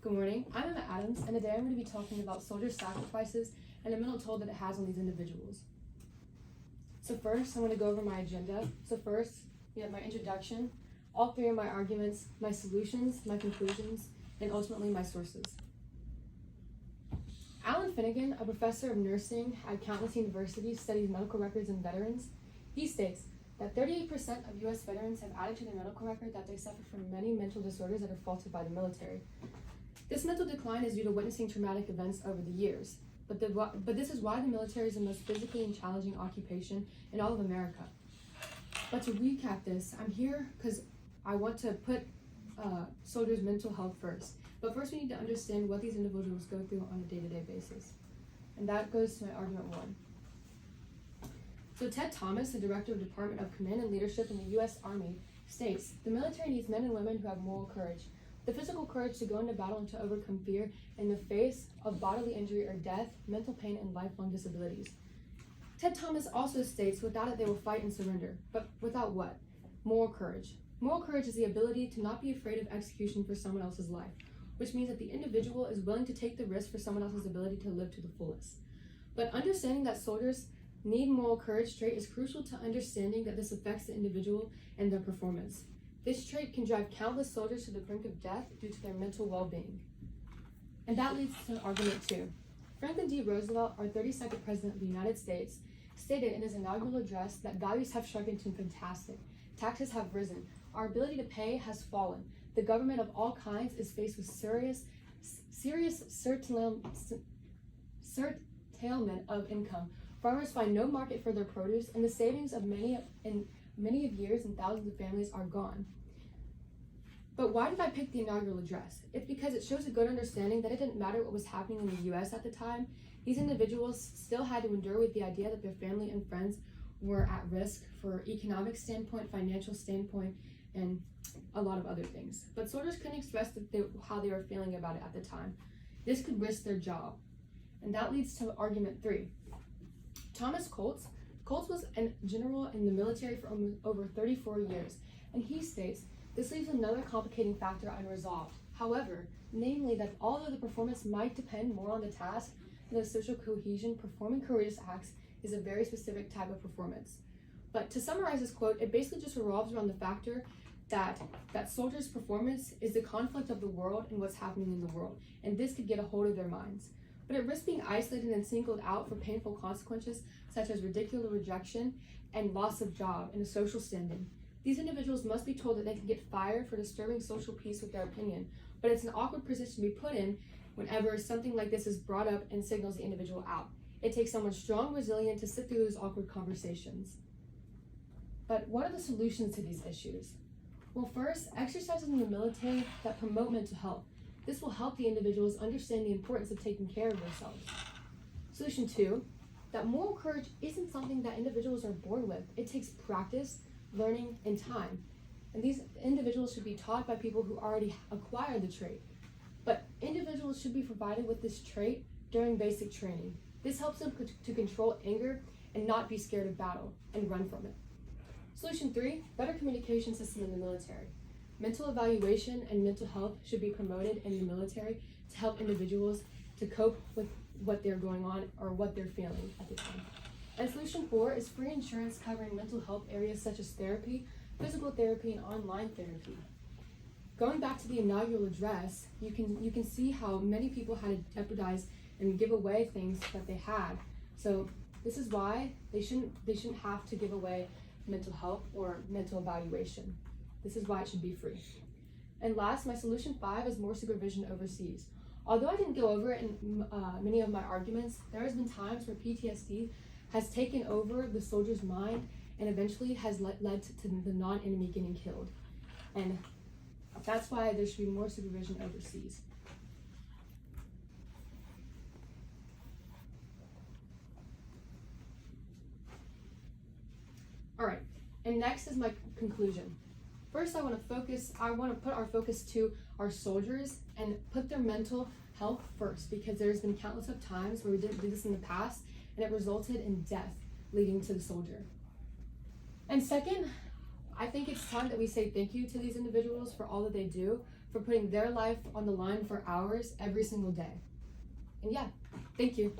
Good morning, I'm Emma Adams, and today I'm going to be talking about soldiers' sacrifices and the mental toll that it has on these individuals. So first, I'm going to go over my agenda. So first, we have my introduction, all three of my arguments, my solutions, my conclusions, and ultimately my sources. Alan Finnegan, a professor of nursing at Countless University, studies medical records and veterans. He states that 38% of U.S. veterans have added to their medical record that they suffer from many mental disorders that are faulted by the military. This mental decline is due to witnessing traumatic events over the years, but this is why the military is the most physically and challenging occupation in all of America. But to recap this, I'm here because I want to put soldiers' mental health first. But first we need to understand what these individuals go through on a day-to-day basis. And that goes to my argument one. So Ted Thomas, the director of the Department of Command and Leadership in the U.S. Army, states, "The military needs men and women who have moral courage, the physical courage to go into battle and to overcome fear in the face of bodily injury or death, mental pain, and lifelong disabilities." Ted Thomas also states, "Without it, they will fight and surrender." But without what? Moral courage. Moral courage is the ability to not be afraid of execution for someone else's life, which means that the individual is willing to take the risk for someone else's ability to live to the fullest. But understanding that soldiers need moral courage trait is crucial to understanding that this affects the individual and their performance. This trait can drive countless soldiers to the brink of death due to their mental well-being. And that leads to argument two. Franklin D. Roosevelt, our 32nd President of the United States, stated in his inaugural address that values have shrunken to fantastic. Taxes have risen. Our ability to pay has fallen. The government of all kinds is faced with serious curtailment of income. Farmers find no market for their produce, and the savings of many of years and thousands of families are gone. But why did I pick the inaugural address? It's because it shows a good understanding that it didn't matter what was happening in the U.S. at the time. These individuals still had to endure with the idea that their family and friends were at risk for economic standpoint, financial standpoint, and a lot of other things. But soldiers couldn't express how they were feeling about it at the time. This could risk their job. And that leads to argument three. Thomas Coates was a general in the military for over 34 years, and he states, "This leaves another complicating factor unresolved. However, namely that although the performance might depend more on the task than the social cohesion, performing courageous acts is a very specific type of performance." But to summarize this quote, it basically just revolves around the factor that soldiers' performance is the conflict of the world and what's happening in the world, and this could get a hold of their minds. But it risks being isolated and singled out for painful consequences such as ridiculous rejection and loss of job and a social standing. These individuals must be told that they can get fired for disturbing social peace with their opinion, but it's an awkward position to be put in whenever something like this is brought up and signals the individual out. It takes someone strong and resilient to sit through those awkward conversations. But what are the solutions to these issues? Well, first, exercises in the military that promote mental health. This will help the individuals understand the importance of taking care of themselves. Solution two, that moral courage isn't something that individuals are born with. It takes practice, learning, and time. And these individuals should be taught by people who already acquired the trait. But individuals should be provided with this trait during basic training. This helps them to control anger and not be scared of battle and run from it. Solution three, better communication system in the military. Mental evaluation and mental health should be promoted in the military to help individuals to cope with what they're going on or what they're feeling at the time. And solution four is free insurance covering mental health areas such as therapy, physical therapy, and online therapy. Going back to the inaugural address, you can see how many people had to jeopardize and give away things that they had. So this is why they shouldn't have to give away mental health or mental evaluation. This is why it should be free. And last, my solution five is more supervision overseas. Although I didn't go over it in many of my arguments, there has been times where PTSD has taken over the soldier's mind and eventually has led to the non-enemy getting killed. And that's why there should be more supervision overseas. All right, and next is my conclusion. First, I want to put our focus to our soldiers and put their mental health first, because there's been countless of times where we didn't do this in the past and it resulted in death leading to the soldier. And second, I think it's time that we say thank you to these individuals for all that they do for putting their life on the line for ours every single day. And yeah, thank you.